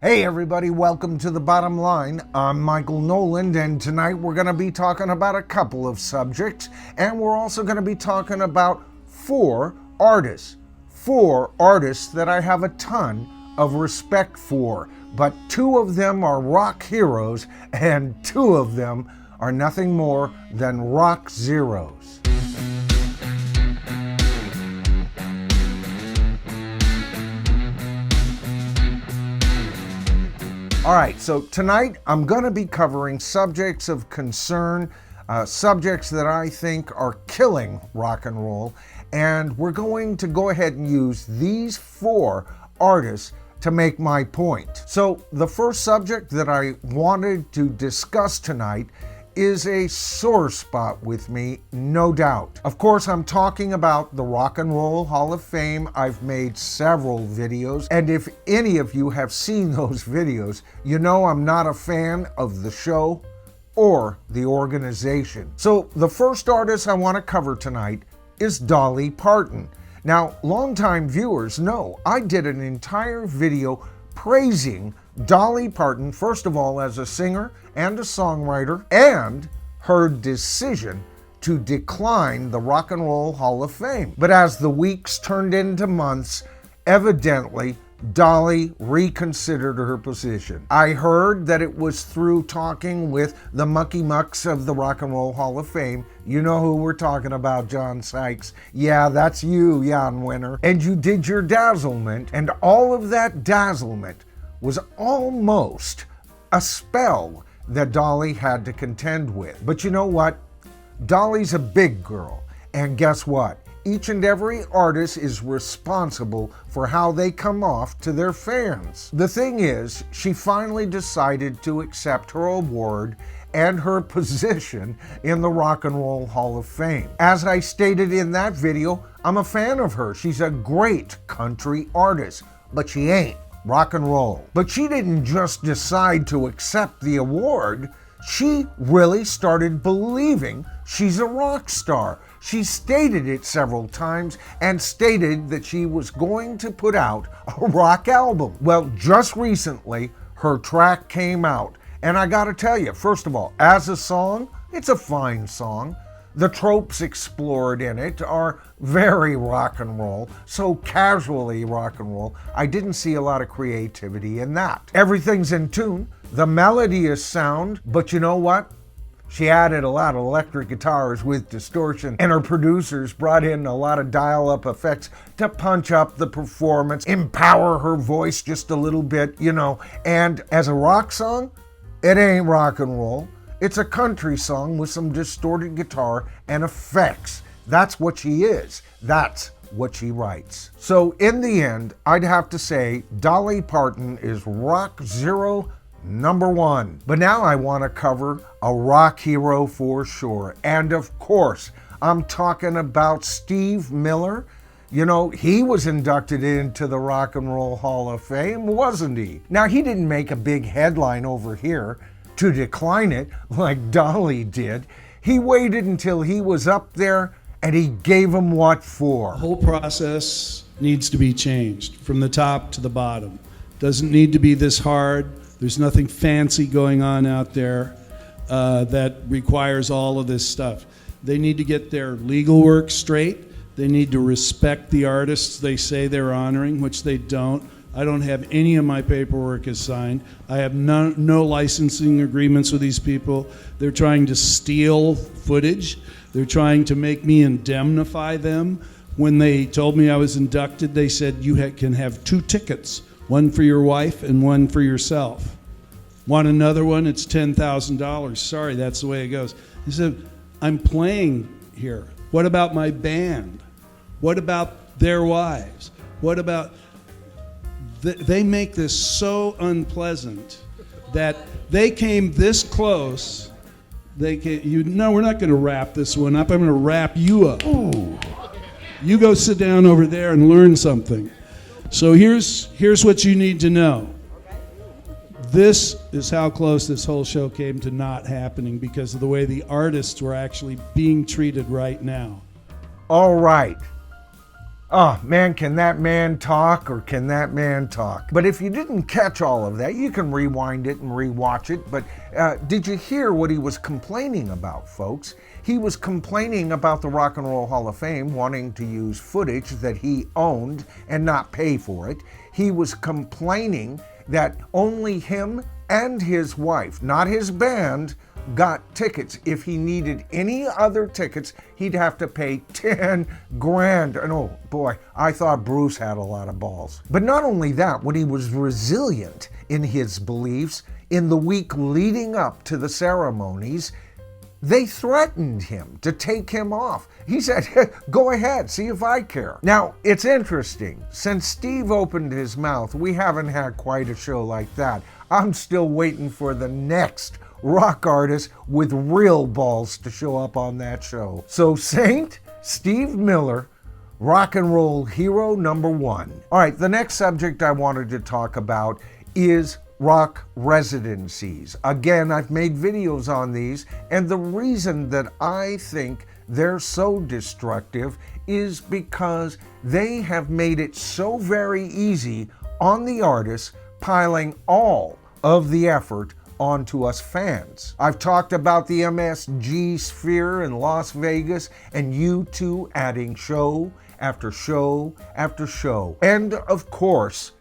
Hey everybody, welcome to The Bottom Line. I'm Michael Noland, and tonight we're going to be talking about a couple of subjects, and we're also going to be talking about four artists that I have a ton of respect for, but two of them are rock heroes, and two of them are nothing more than rock zeros. All right, so tonight I'm going to be covering subjects of concern, subjects that I think are killing rock and roll, and we're going to go ahead and use these four artists to make my point. So the first subject that I wanted to discuss tonight is a sore spot with me, no doubt. Of course, I'm talking about the Rock and Roll Hall of Fame. I've made several videos, and if any of you have seen those videos, you know I'm not a fan of the show or the organization. So the first artist I want to cover tonight is Dolly Parton. Now, longtime viewers know I did an entire video praising Dolly Parton, first of all, as a singer and a songwriter, and her decision to decline the Rock and Roll Hall of Fame. But as the weeks turned into months, evidently, Dolly reconsidered her position. I heard that it was through talking with the mucky mucks of the Rock and Roll Hall of Fame. You know who we're talking about, John Sykes. Yeah, that's you, Jan Winter. And you did your dazzlement, and all of that dazzlement was almost a spell that Dolly had to contend with. But you know what? Dolly's a big girl, and guess what? Each and every artist is responsible for how they come off to their fans. The thing is, she finally decided to accept her award and her position in the Rock and Roll Hall of Fame. As I stated in that video, I'm a fan of her. She's a great country artist, but she ain't rock and roll. But she didn't just decide to accept the award. She really started believing she's a rock star. She stated it several times and stated that she was going to put out a rock album. Well, just recently, her track came out. And I gotta tell you, first of all, as a song, it's a fine song. The tropes explored in it are very rock and roll, so casually rock and roll. I didn't see a lot of creativity in that. Everything's in tune, the melody is sound, but you know what? She added a lot of electric guitars with distortion, and her producers brought in a lot of dial-up effects to punch up the performance, empower her voice just a little bit, you know. And as a rock song, it ain't rock and roll. It's a country song with some distorted guitar and effects. That's what she is. That's what she writes. So in the end, I'd have to say Dolly Parton is rock zero number one. But now I want to cover a rock hero for sure. And of course, I'm talking about Steve Miller. You know, he was inducted into the Rock and Roll Hall of Fame, wasn't he? Now, he didn't make a big headline over here to decline it like Dolly did. He waited until he was up there and he gave them what for. The whole process needs to be changed from the top to the bottom. Doesn't need to be this hard. There's nothing fancy going on out there that requires all of this stuff. They need to get their legal work straight. They need to respect the artists they say they're honoring, which they don't. I don't have any of my paperwork is signed. I have no licensing agreements with these people. They're trying to steal footage. They're trying to make me indemnify them. When they told me I was inducted, they said you can have 2 tickets, one for your wife and one for yourself. Want another one? It's $10,000. Sorry, that's the way it goes. He said, I'm playing here. What about my band? What about their wives? What about... They make this so unpleasant that they came this close. We're not going to wrap this one up. I'm going to wrap you up. Ooh. You go sit down over there and learn something. So here's what you need to know. This is how close this whole show came to not happening because of the way the artists were actually being treated right now. All right. Oh man, can that man talk, or can that man talk? But if you didn't catch all of that, you can rewind it and rewatch it. But did you hear what he was complaining about, folks? He was complaining about the Rock and Roll Hall of Fame wanting to use footage that he owned and not pay for it. He was complaining that only him and his wife, not his band, got tickets. If he needed any other tickets, he'd have to pay 10 grand. And oh boy, I thought Bruce had a lot of balls. But not only that, when he was resilient in his beliefs, in the week leading up to the ceremonies, they threatened him to take him off. He said, go ahead, see if I care. Now, it's interesting. Since Steve opened his mouth, we haven't had quite a show like that. I'm still waiting for the next rock artist with real balls to show up on that show. So Saint Steve Miller, rock and roll hero number one. All right, the next subject I wanted to talk about is rock residencies. Again, I've made videos on these, and the reason that I think they're so destructive is because they have made it so very easy on the artists, piling all of the effort onto us fans. I've talked about the MSG Sphere in Las Vegas and U2 adding show after show after show. And of course,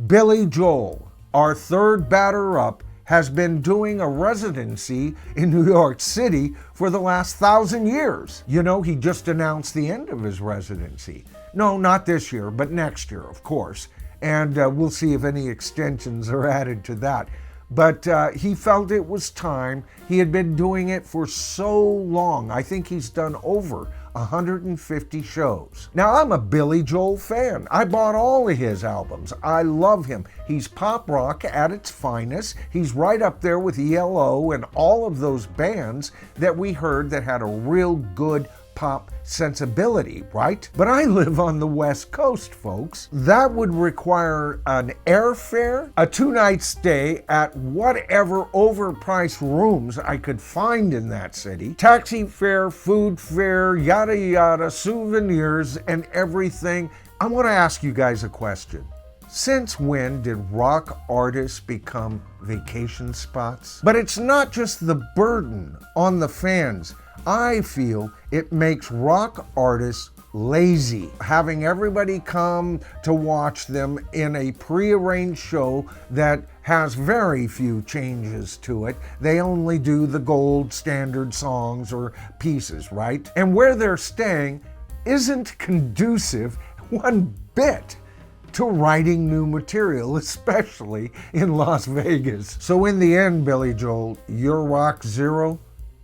Billy Joel, our third batter up, has been doing a residency in New York City for the last 1,000 years. You know, he just announced the end of his residency. No, not this year, but next year, of course. And we'll see if any extensions are added to that. But he felt it was time. He had been doing it for so long. I think he's done over 150 shows. Now, I'm a Billy Joel fan. I bought all of his albums. I love him. He's pop rock at its finest. He's right up there with ELO and all of those bands that we heard that had a real good pop sensibility, right? But I live on the West Coast, folks. That would require an airfare, a 2-night stay at whatever overpriced rooms I could find in that city, taxi fare, food fare, yada yada, souvenirs, and everything. I want to ask you guys a question. Since when did rock artists become vacation spots? But it's not just the burden on the fans. I feel it makes rock artists lazy, having everybody come to watch them in a prearranged show that has very few changes to it. They only do the gold standard songs or pieces, right? And where they're staying isn't conducive one bit to writing new material, especially in Las Vegas. So in the end, Billy Joel, you're rock zero,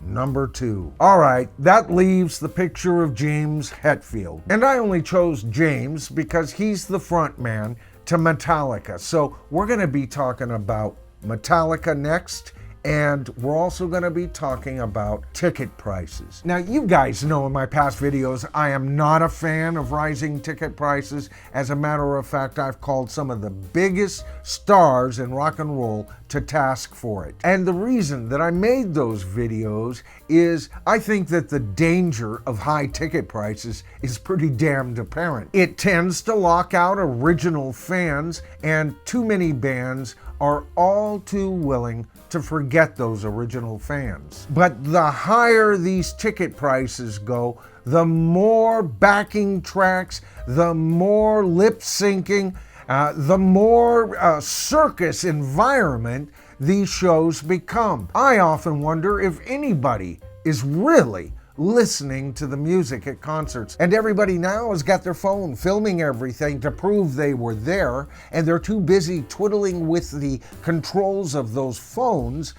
number 2. All right, that leaves the picture of James Hetfield. And I only chose James because he's the front man to Metallica. So we're gonna be talking about Metallica next, and we're also going to be talking about ticket prices. Now, you guys know in my past videos, I am not a fan of rising ticket prices. As a matter of fact, I've called some of the biggest stars in rock and roll to task for it. And the reason that I made those videos is I think that the danger of high ticket prices is pretty damned apparent. It tends to lock out original fans, and too many bands are all too willing to forget those original fans. But the higher these ticket prices go, the more backing tracks, the more lip syncing, the more circus environment these shows become. I often wonder if anybody is really listening to the music at concerts. And everybody now has got their phone filming everything to prove they were there, and they're too busy twiddling with the controls of those phones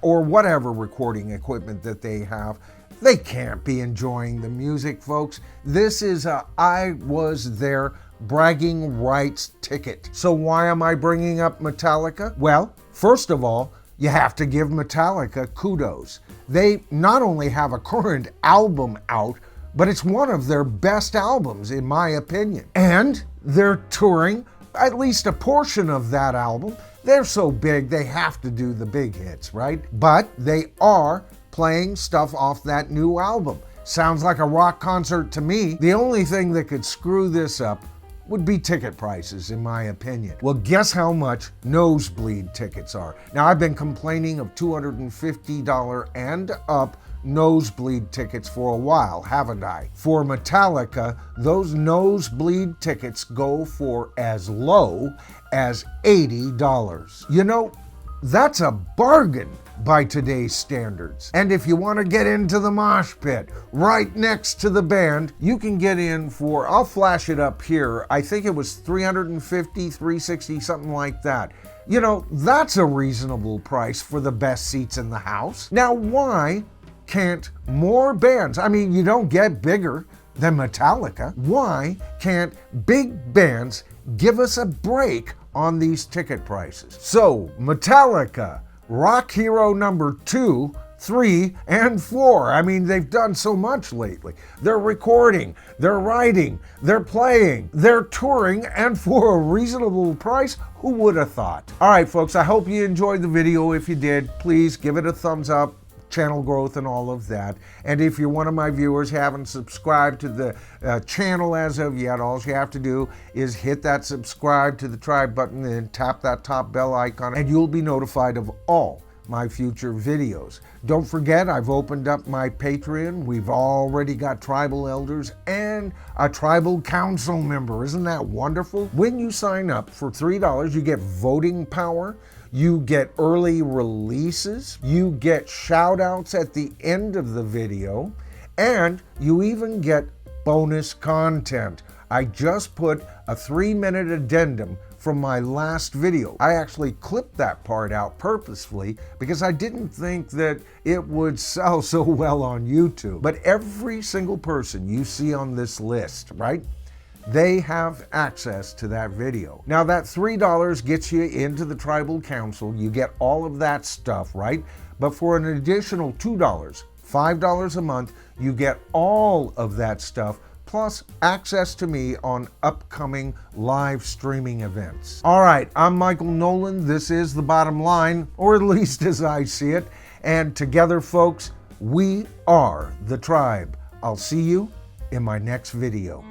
or whatever recording equipment that they have. They can't be enjoying the music, folks. This is a I was there bragging rights ticket. So why am I bringing up Metallica? Well, first of all, you have to give Metallica kudos. They not only have a current album out, but it's one of their best albums, in my opinion. And they're touring at least a portion of that album. They're so big, they have to do the big hits, right? But they are playing stuff off that new album. Sounds like a rock concert to me. The only thing that could screw this up would be ticket prices, in my opinion. Well, guess how much nosebleed tickets are. Now, I've been complaining of $250 and up nosebleed tickets for a while, haven't I? For Metallica, those nosebleed tickets go for as low as $80. You know, that's a bargain by today's standards. And if you want to get into the mosh pit right next to the band, you can get in for, I'll flash it up here, I think it was $350, $360, something like that. You know, that's a reasonable price for the best seats in the house. Now, why can't more bands, I mean, you don't get bigger than Metallica, why can't big bands give us a break on these ticket prices? So, Metallica, rock hero number 2, 3, and 4. I mean, they've done so much lately. They're recording, they're writing, they're playing, they're touring, and for a reasonable price, who would have thought? All right, folks, I hope you enjoyed the video. If you did, please give it a thumbs up, channel growth and all of that. And if you're one of my viewers, haven't subscribed to the channel as of yet, all you have to do is hit that subscribe to the tribe button and tap that top bell icon, and you'll be notified of all my future videos. Don't forget, I've opened up my Patreon. We've already got tribal elders and a tribal council member. Isn't that wonderful? When you sign up for $3, you get voting power, you get early releases, you get shout outs at the end of the video, and you even get bonus content. I just put a 3-minute addendum from my last video. I actually clipped that part out purposefully because I didn't think that it would sell so well on YouTube. But every single person you see on this list, right? They have access to that video. Now that $3 gets you into the tribal council. You get all of that stuff, right? But for an additional $2, $5 a month, you get all of that stuff, plus access to me on upcoming live streaming events. All right, I'm Michael Noland. This is The Bottom Line, or at least as I see it. And together, folks, we are the tribe. I'll see you in my next video.